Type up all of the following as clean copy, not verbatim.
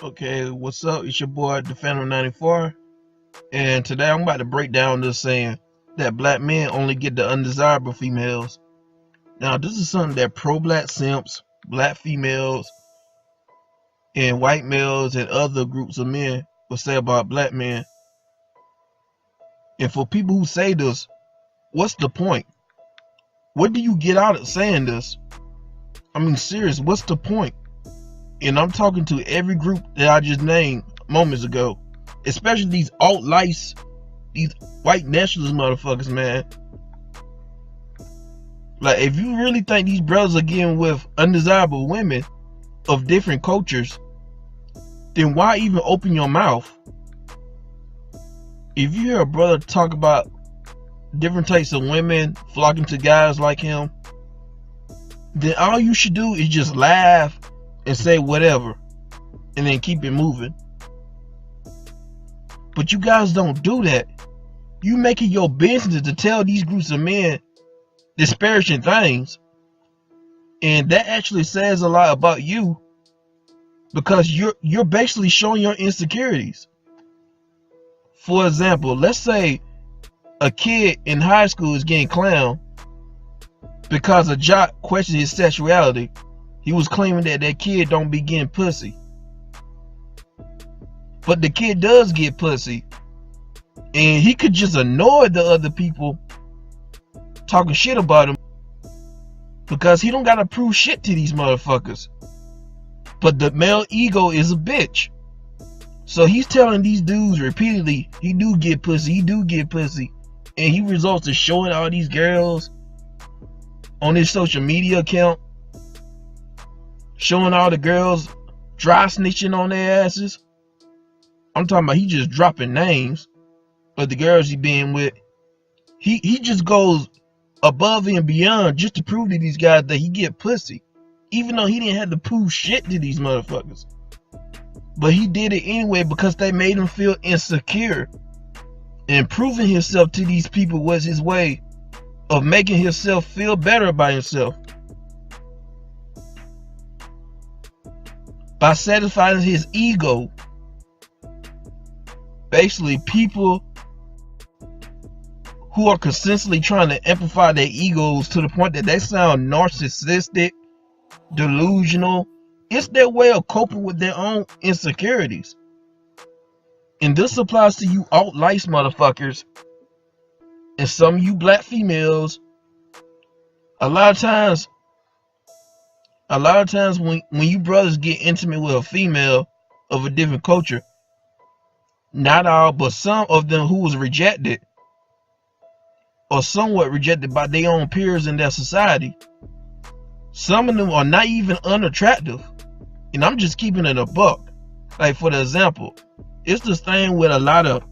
Okay, what's up? It's your boy, the Phantom 94, and today I'm about to break down this saying that black men only get the undesirable females. Now, this is something that pro-black simps, black females, and white males and other groups of men will say about black men. And for people who say this, what's the point? What do you get out of saying this? I mean, serious, what's the point? And I'm talking to every group that I just named moments ago, especially these alt-lights, these white nationalist motherfuckers, man. Like, if you really think these brothers are getting with undesirable women of different cultures, then why even open your mouth? If you hear a brother talk about different types of women flocking to guys like him, then all you should do is just laugh and say whatever and then keep it moving. But you guys don't do that. You make it your business to tell these groups of men disparaging things, and that actually says a lot about you, because you're basically showing your insecurities. For example, let's say a kid in high school is getting clowned because a jock questioned his sexuality. He was claiming that that kid don't be getting pussy, but the kid does get pussy, and he could just annoy the other people talking shit about him because he don't gotta prove shit to these motherfuckers. But the male ego is a bitch, so he's telling these dudes repeatedly he do get pussy, and he results to showing all these girls on his social media account, showing all the girls dry snitching on their asses. I'm talking about he just dropping names of the girls he been with. He just goes above and beyond just to prove to these guys that he get pussy, even though he didn't have to prove shit to these motherfuckers. But he did it anyway because they made him feel insecure, and proving himself to these people was his way of making himself feel better about himself. By satisfying his ego. Basically, people who are consistently trying to amplify their egos to the point that they sound narcissistic, delusional, it's their way of coping with their own insecurities. And this applies to you alt-lights motherfuckers and some of you black females. A lot of times when you brothers get intimate with a female of a different culture, not all, but some of them who was rejected or somewhat rejected by their own peers in their society, some of them are not even unattractive. And I'm just keeping it a buck. Like, for the example, it's this thing with a lot of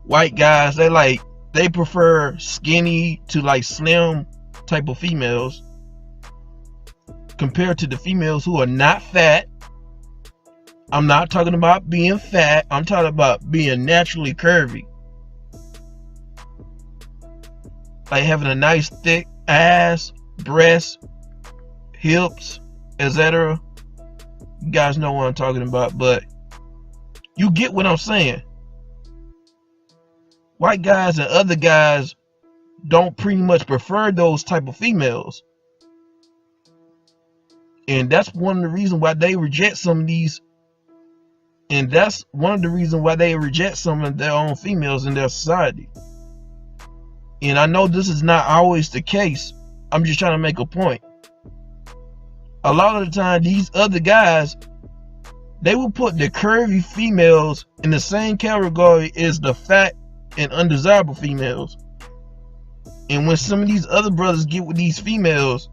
white guys, they prefer skinny to like slim type of females compared to the females who are not fat. I'm not talking about being fat, I'm talking about being naturally curvy. Like having a nice thick ass, breasts, hips, etc. You guys know what I'm talking about, but you get what I'm saying. White guys and other guys don't pretty much prefer those type of females. And that's one of the reasons why they reject some of these. And that's one of the reasons why they reject some of their own females in their society. And I know this is not always the case. I'm just trying to make a point. A lot of the time, these other guys, they will put the curvy females in the same category as the fat and undesirable females. And when some of these other brothers get with these females,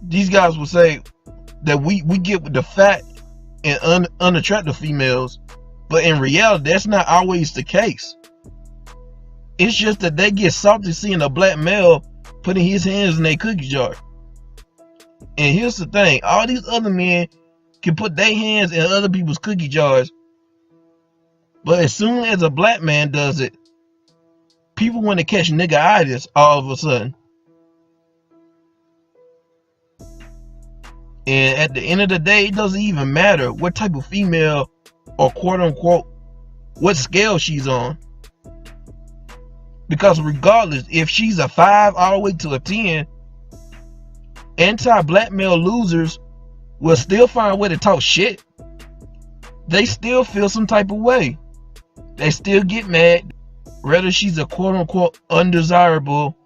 these guys will say that we get with the fat and unattractive females, but in reality that's not always the case. It's just that they get salty seeing a black male putting his hands in their cookie jar. And here's the thing, all these other men can put their hands in other people's cookie jars, but as soon as a black man does it, people want to catch nigga-itis all of a sudden. And at the end of the day, it doesn't even matter what type of female or quote unquote what scale she's on. Because regardless, if she's a 5 all the way to a 10, anti-black male losers will still find a way to talk shit. They still feel some type of way. They still get mad. Whether she's a quote unquote undesirable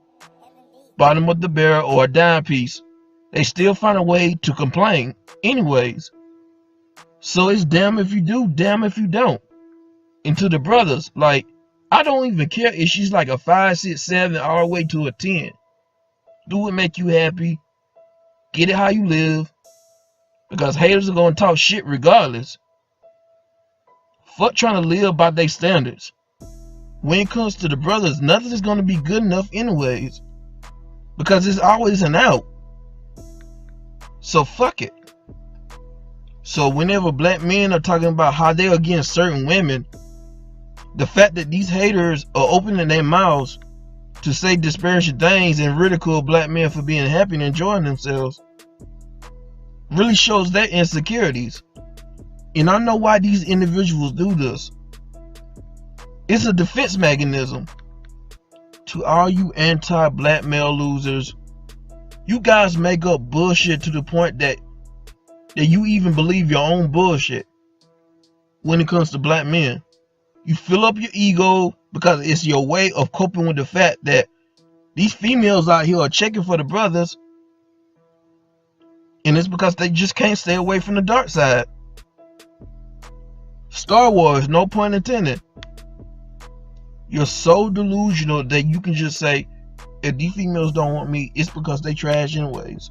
bottom of the barrel or a dime piece, they still find a way to complain anyways. So it's damn if you do, damn if you don't. And to the brothers, like, I don't even care if she's like a 5, 6, 7 all the way to a 10. Do what make you happy. Get it how you live. Because haters are going to talk shit regardless. Fuck trying to live by their standards. When it comes to the brothers, nothing is going to be good enough anyways. Because it's always an out. So fuck it. So whenever black men are talking about how they're against certain women, the fact that these haters are opening their mouths to say disparaging things and ridicule black men for being happy and enjoying themselves really shows their insecurities. And I know why these individuals do this. It's a defense mechanism. To all you anti-black male losers, you guys make up bullshit to the point that you even believe your own bullshit when it comes to black men. You fill up your ego because it's your way of coping with the fact that these females out here are checking for the brothers, and it's because they just can't stay away from the dark side. Star Wars, no pun intended. You're so delusional that you can just say, if these females don't want me, it's because they trash anyways.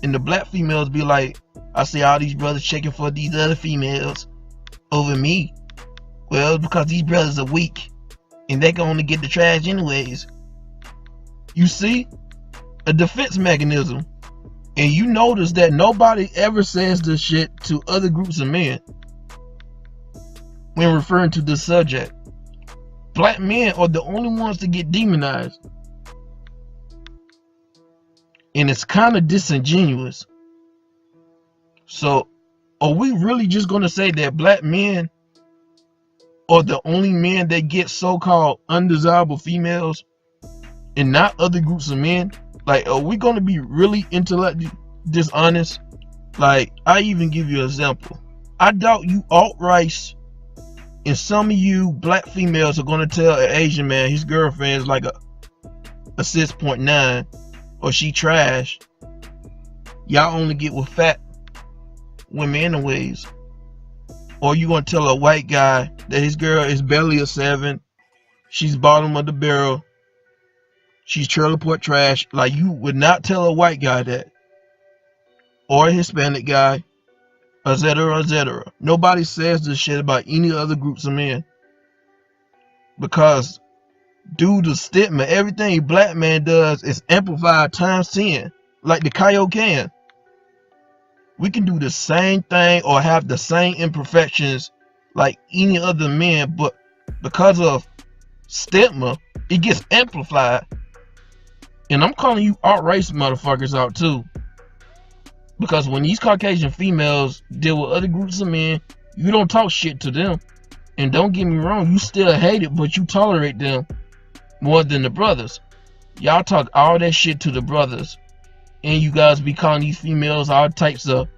And the black females be like, I see all these brothers checking for these other females over me. Well, it's because these brothers are weak and they can only get the trash anyways. You see? A defense mechanism. And you notice that nobody ever says this shit to other groups of men when referring to this subject. Black men are the only ones to get demonized. And it's kind of disingenuous. So, are we really just going to say that black men are the only men that get so-called undesirable females and not other groups of men? Like, are we going to be really intellectually dishonest? Like, I even give you an example. I doubt you alt-rights and some of you black females are going to tell an Asian man his girlfriend is like a 6.9 or she trash. Y'all only get with fat women anyways. Or you going to tell a white guy that his girl is barely a 7, she's bottom of the barrel, she's trailer park trash. Like, you would not tell a white guy that, or a Hispanic guy, etc., etc. Nobody says this shit about any other groups of men, because due to stigma, everything a black man does is amplified times 10, like the coyote can. We can do the same thing or have the same imperfections like any other man, but because of stigma, it gets amplified. And I'm calling you alt-race motherfuckers out too. Because when these Caucasian females deal with other groups of men, you don't talk shit to them. And don't get me wrong, you still hate it, but you tolerate them more than the brothers. Y'all talk all that shit to the brothers. And you guys be calling these females all types of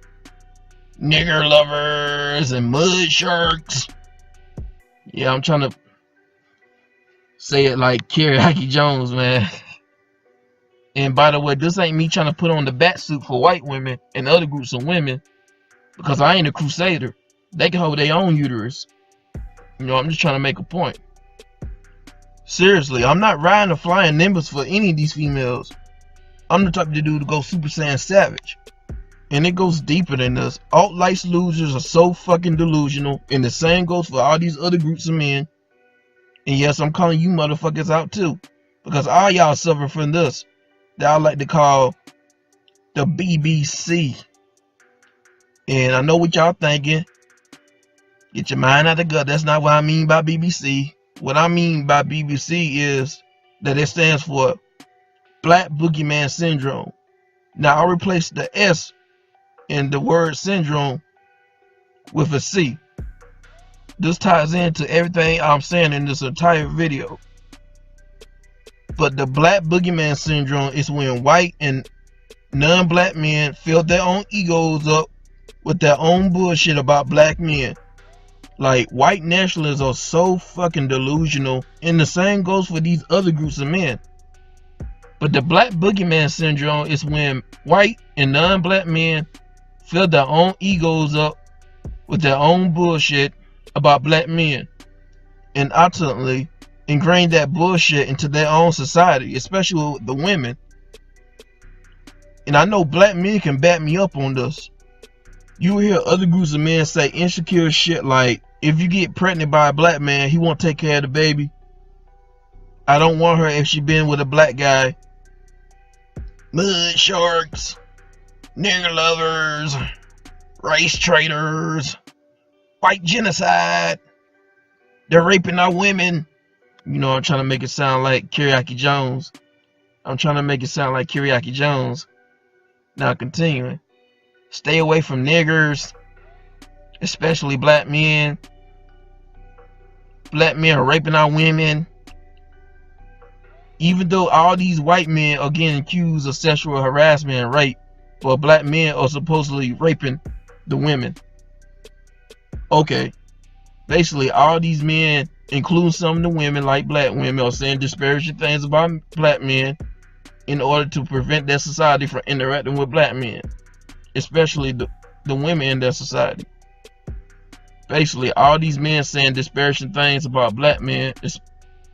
nigger lovers and mud sharks. Yeah, I'm trying to say it like Karaoke Jones, man. And by the way, this ain't me trying to put on the bat suit for white women and other groups of women, because I ain't a crusader. They can hold their own uterus. You know, I'm just trying to make a point. Seriously, I'm not riding a flying nimbus for any of these females. I'm the type of dude to go Super Saiyan Savage. And it goes deeper than this. Alt-life losers are so fucking delusional. And the same goes for all these other groups of men. And yes, I'm calling you motherfuckers out too, because all y'all suffer from this that I like to call the BBC. And I know what y'all thinking. Get your mind out of the gut. That's not what I mean by BBC. What I mean by BBC is that it stands for Black BoogeyMan Syndrome. Now I replaced the S and the word syndrome with a C. This ties into everything I'm saying in this entire video. But the black boogeyman syndrome is when white and non-black men fill their own egos up with their own bullshit about black men. Like, white nationalists are so fucking delusional, and the same goes for these other groups of men. But the black boogeyman syndrome is when white and non-black men fill their own egos up with their own bullshit about black men, and ultimately ingrain that bullshit into their own society, especially with the women. And I know black men can back me up on this. You will hear other groups of men say insecure shit like, if you get pregnant by a black man, he won't take care of the baby. I don't want her if she been with a black guy. Mud sharks, nigger lovers, race traitors, white genocide. They're raping our women. You know, I'm trying to make it sound like Kiriaki Jones. Now continuing. Stay away from niggers, especially black men. Black men are raping our women. Even though all these white men are getting accused of sexual harassment and rape, but black men are supposedly raping the women. Okay. Basically, all these men, including some of the women like black women, are saying disparaging things about black men in order to prevent their society from interacting with black men, especially the women in their society. Basically, all these men saying disparaging things about black men.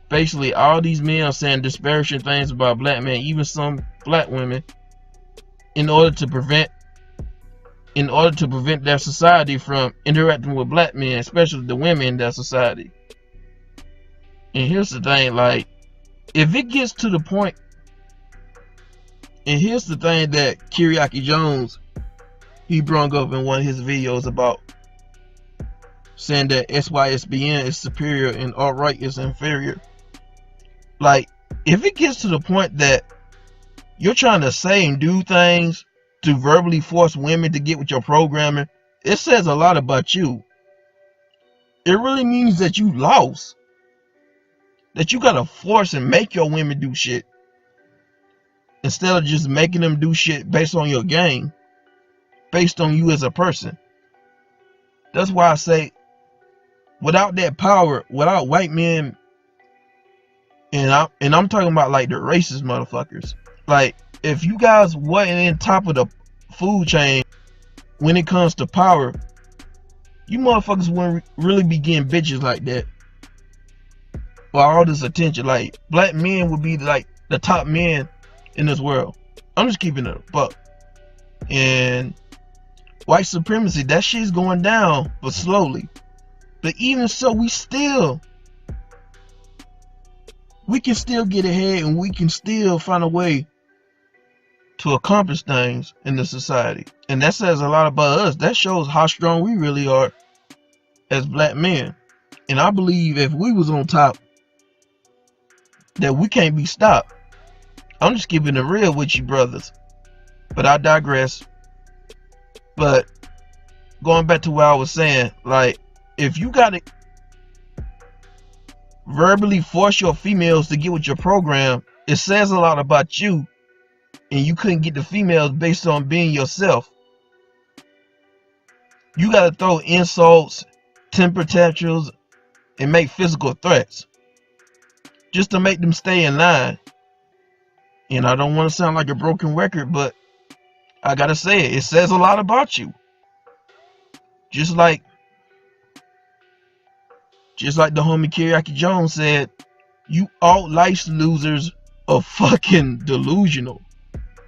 Basically, all these men are saying disparaging things about black men, even some black women, in order to prevent their society from interacting with black men, especially the women in their society. And here's the thing, like, if it gets to the point, and here's the thing that Kiriaki Jones, he brought up in one of his videos about saying that SYSBN is superior and alt-right is inferior. Like, if it gets to the point that you're trying to say and do things to verbally force women to get with your programming, it says a lot about you. It really means that you lost. That you gotta force and make your women do shit, instead of just making them do shit based on your game, based on you as a person. That's why I say, without that power, without white men, and I'm talking about like the racist motherfuckers. Like, if you guys wasn't in top of the food chain when it comes to power, you motherfuckers wouldn't really be getting bitches like that, or all this attention. Like, black men would be like the top men in this world. I'm just keeping it a buck. And white supremacy, that shit's going down, but slowly. But even so, we can still get ahead, and we can still find a way to accomplish things in the society. And that says a lot about us. That shows how strong we really are as black men. And I believe if we was on top, that we can't be stopped. I'm just keeping it real with you, brothers. But I digress. But going back to what I was saying, like, if you gotta verbally force your females to get with your program, it says a lot about you, and you couldn't get the females based on being yourself. You gotta throw insults, temper tantrums, and make physical threats just to make them stay in line. And I don't want to sound like a broken record, but I gotta say it. It says a lot about you. Just like the homie Kiriaki Jones said, you alt-life losers are fucking delusional.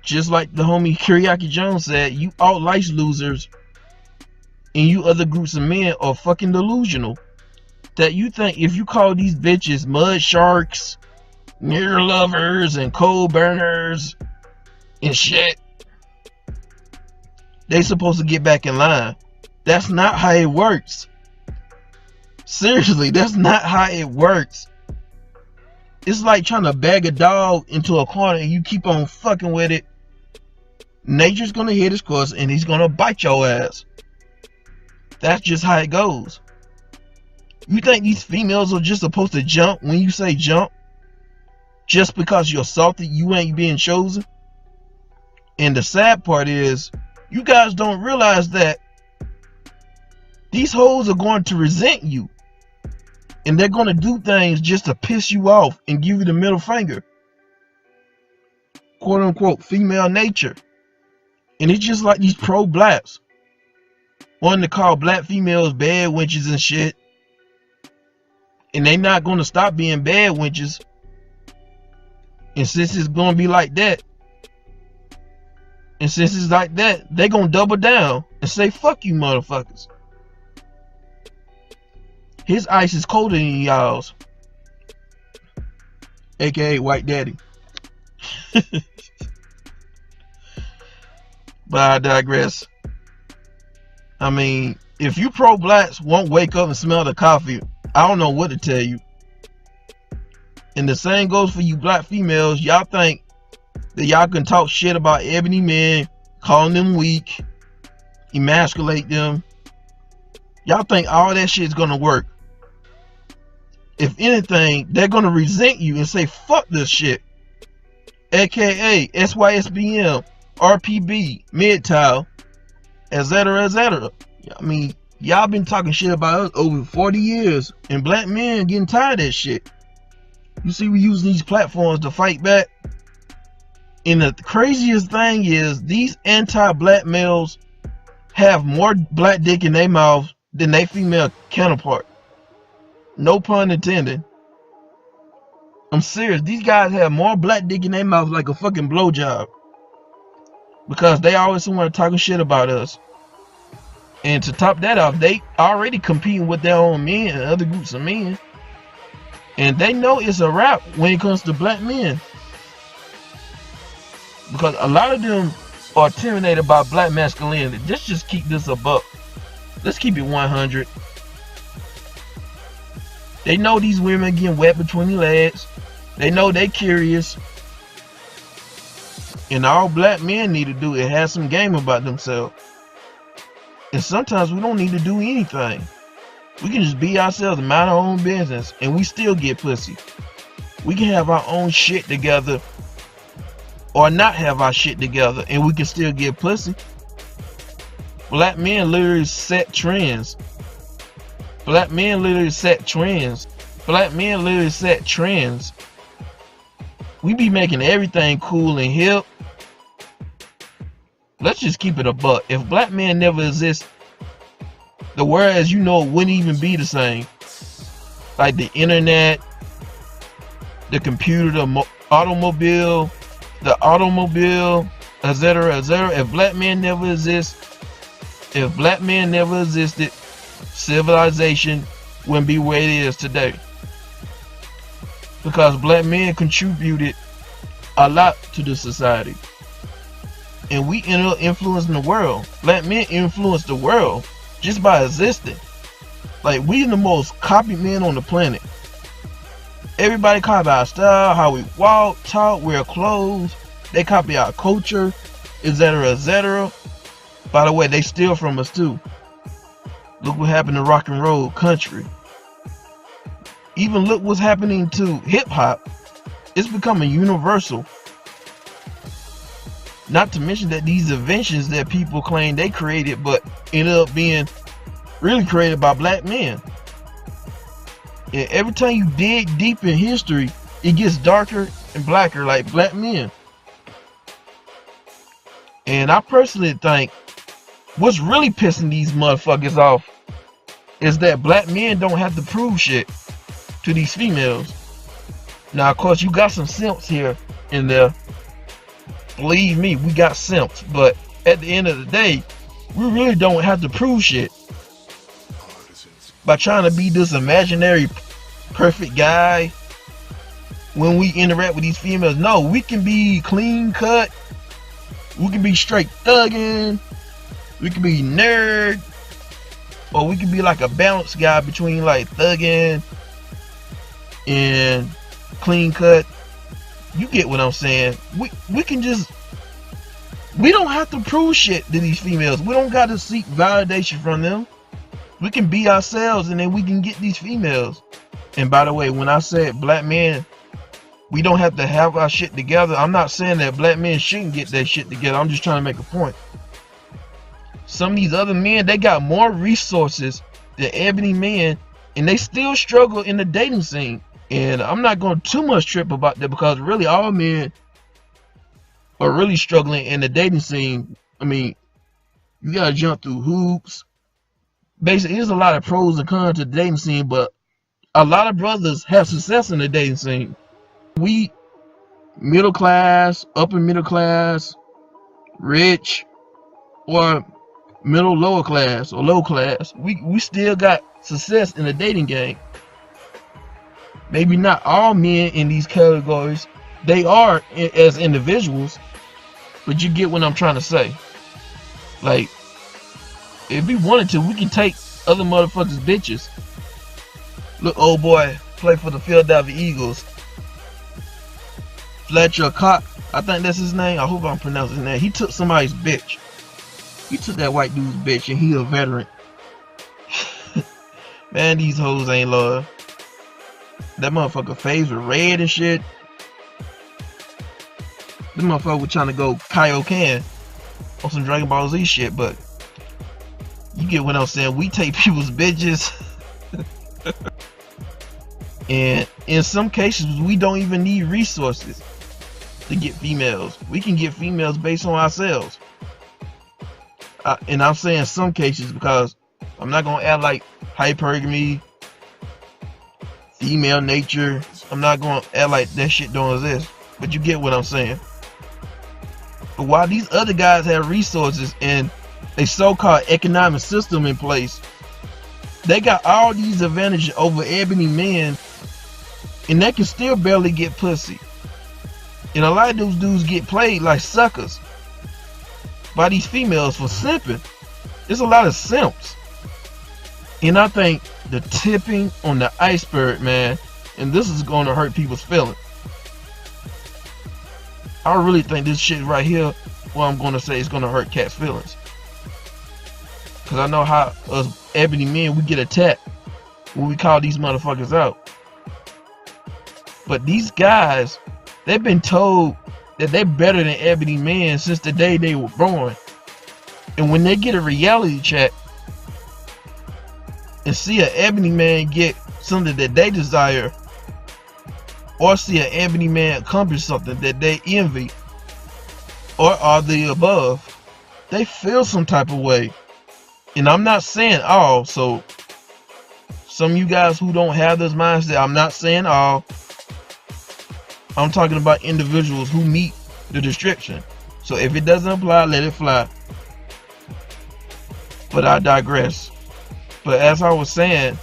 Just like the homie Kiriaki Jones said, you alt-life losers and you other groups of men are fucking delusional. That you think if you call these bitches mud sharks, nigger lovers, and coal burners and shit, they supposed to get back in line. That's not how it works. Seriously, that's not how it works. It's like trying to bag a dog into a corner and you keep on fucking with it. Nature's gonna hit his course and he's gonna bite your ass. That's just how it goes. You think these females are just supposed to jump when you say jump? Just because you're salty, you ain't being chosen? And the sad part is, you guys don't realize that these hoes are going to resent you. And they're going to do things just to piss you off and give you the middle finger. Quote unquote female nature. And it's just like these pro-blacks wanting to call black females bad wenches and shit. And they not going to stop being bad wenches. And since it's going to be like that, they going to double down and say, fuck you motherfuckers. His ice is colder than y'all's. AKA White Daddy. But I digress. I mean, if you pro-blacks won't wake up and smell the coffee, I don't know what to tell you. And the same goes for you black females. Y'all think that y'all can talk shit about ebony men, calling them weak, emasculate them. Y'all think all that shit's gonna work. If anything, they're gonna resent you and say, fuck this shit. AKA SYSBM, RPB, MGTOW, etc., etc. I mean, y'all been talking shit about us over 40 years, and black men getting tired of that shit. You see, we use these platforms to fight back. And the craziest thing is, these anti-black males have more black dick in their mouth than their female counterpart. No pun intended. I'm serious. These guys have more black dick in their mouth like a fucking blowjob. Because they always somewhere talking shit about us. And to top that off, they already competing with their own men and other groups of men. And they know it's a wrap when it comes to black men. Because a lot of them are intimidated by black masculinity. Let's just keep this a buck. Let's keep it 100. They know these women getting wet between the legs. They know they curious. And all black men need to do is have some game about themselves. And sometimes we don't need to do anything. We can just be ourselves and mind our own business, and we still get pussy. We can have our own shit together, or not have our shit together, and we can still get pussy. Black men literally set trends. Black men literally set trends. Black men literally set trends. We be making everything cool and hip. Let's just keep it a buck. If black men never exist, the world as you know wouldn't even be the same. Like the internet, the computer, the automobile, etc., etc. If black men never exist, if black men never existed, civilization wouldn't be where it is today. Because black men contributed a lot to the society. And we ended up influencing the world. Black men influenced the world just by existing. Like, we are the most copied men on the planet. Everybody copy our style, how we walk, talk, wear clothes. They copy our culture, etc., etc. By the way, they steal from us too. Look what happened to rock and roll country. Even look what's happening to hip hop. It's becoming universal. Not to mention that these inventions that people claim they created, but ended up being really created by black men. And every time you dig deep in history, it gets darker and blacker, like black men. And I personally think what's really pissing these motherfuckers off is that black men don't have to prove shit to these females. Now, of course, you got some simps here and there. Believe me, we got simps. But at the end of the day, we really don't have to prove shit by trying to be this imaginary perfect guy when we interact with these females. No, we can be clean cut. We can be straight thugging. We can be nerd. Or we can be like a balanced guy between like thugging and clean cut. You get what I'm saying? We can just We don't have to prove shit to these females. We don't got to seek validation from them. We can be ourselves and then we can get these females. And by the way, when I said black men, we don't have to have our shit together, I'm not saying that black men shouldn't get their shit together. I'm just trying to make a point. Some of these other men, they got more resources than ebony men, and they still struggle in the dating scene. And I'm not going too much trip about that, because really all men are really struggling in the dating scene. I mean, you gotta jump through hoops. Basically, there's a lot of pros and cons to the dating scene, but a lot of brothers have success in the dating scene. We middle class, upper middle class, rich, or middle lower class or low class, we still got success in the dating game. Maybe not all men in these categories, they are as individuals, but you get what I'm trying to say. Like, if we wanted to, we can take other motherfuckers' bitches. Look, old boy play for the Philadelphia Eagles. Fletcher Cox, I think that's his name. I hope I'm pronouncing his name. He took somebody's bitch. He took that white dude's bitch, and he a veteran. Man, these hoes ain't loyal. That motherfucker face was red and shit. This motherfucker was trying to go Kaioken on some Dragon Ball Z shit, but you get what I'm saying. We take people's bitches. And in some cases, we don't even need resources to get females. We can get females based on ourselves. And I'm saying some cases because I'm not gonna act like hypergamy, female nature. I'm not gonna act like that shit don't exist. But you get what I'm saying. But while these other guys have resources and a so-called economic system in place, they got all these advantages over ebony men, and they can still barely get pussy. And a lot of those dudes get played like suckers by these females for simping. There's a lot of simps. And I think the tipping on the iceberg, man, and this is going to hurt people's feelings. I really think this shit right here, what I'm going to say, is going to hurt cats' feelings. Because I know how us ebony men, we get attacked when we call these motherfuckers out. But these guys, they've been told that they're better than ebony men since the day they were born. And when they get a reality check and see an ebony man get something that they desire, or see an ebony man accomplish something that they envy, or are the above, they feel some type of way. And I'm not saying all, so some of you guys who don't have this mindset, I'm not saying all. I'm talking about individuals who meet the description. So if it doesn't apply, let it fly. But I digress. But as I was saying,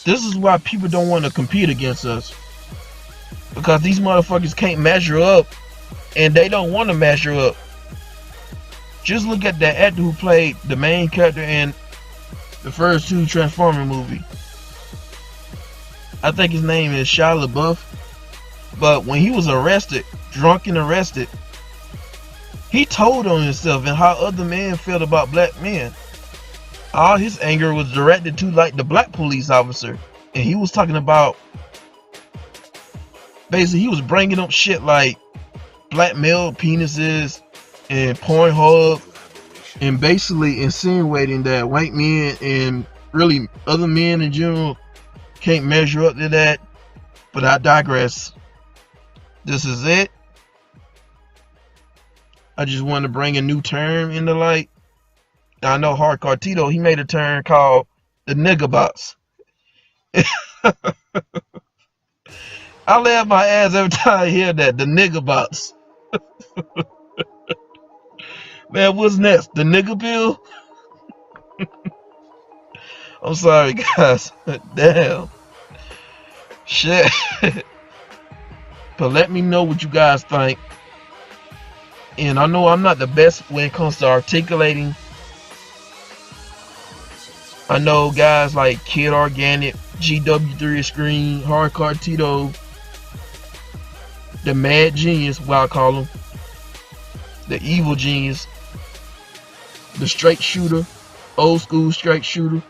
this is why people don't want to compete against us. Because these motherfuckers can't measure up, and they don't want to measure up. Just look at that actor who played the main character in the first two Transformer movie. I think his name is Shia LaBeouf. But when he was arrested, drunk and arrested, he told on himself and how other men felt about black men. All his anger was directed to like the black police officer. And he was talking about, basically he was bringing up shit like black male penises and Pornhub, and basically insinuating that white men and really other men in general can't measure up to that. But I digress. This is it. I just want to bring a new term into light. Now, I know Hardcore Tito, he made a term called the nigga box. I laugh my ass every time I hear that, the nigga box. Man, what's next? The nigga pill? I'm sorry, guys. Damn. Shit. But let me know what you guys think. And I know I'm not the best when it comes to articulating. I know guys like Kid Organic, GW3 Screen, Hardcore Tito, the Mad Genius, what I call him, the evil genius, the straight shooter, old school straight shooter,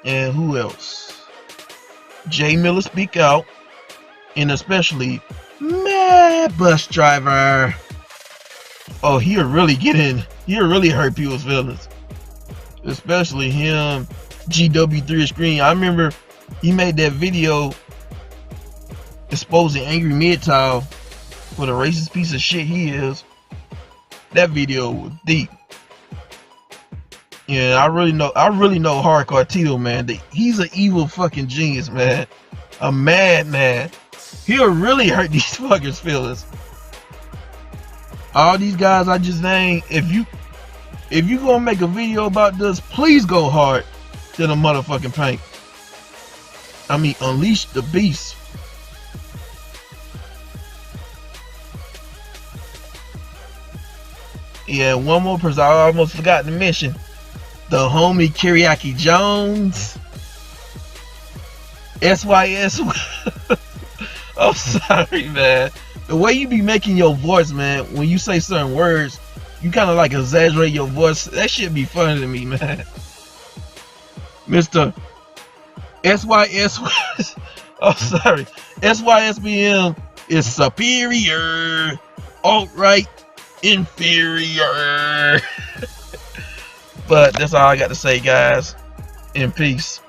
and who else? Jay Miller Speak Out, and especially Mad Bus Driver. Oh, he'll really hurt people's feelings, especially him. GW3 Screen. I remember he made that video exposing Angry Midtown for the racist piece of shit he is. That video was deep. Yeah, I really know Hardcore Tito, man. He's an evil fucking genius, man. A madman. He'll really hurt these fuckers' feelings. All these guys I just named, if you gonna make a video about this, please go hard to the motherfucking paint. I mean, unleash the beast. Yeah, one more person I almost forgot to mention. The homie Kiriaki Jones. SYS. I'm sorry, man. The way you be making your voice, man, when you say certain words, you kind of like exaggerate your voice. That shit be funny to me, man. Mr. SYS. I'm sorry. SYSBM is superior. Alt-right inferior. But that's all I got to say, guys. In peace.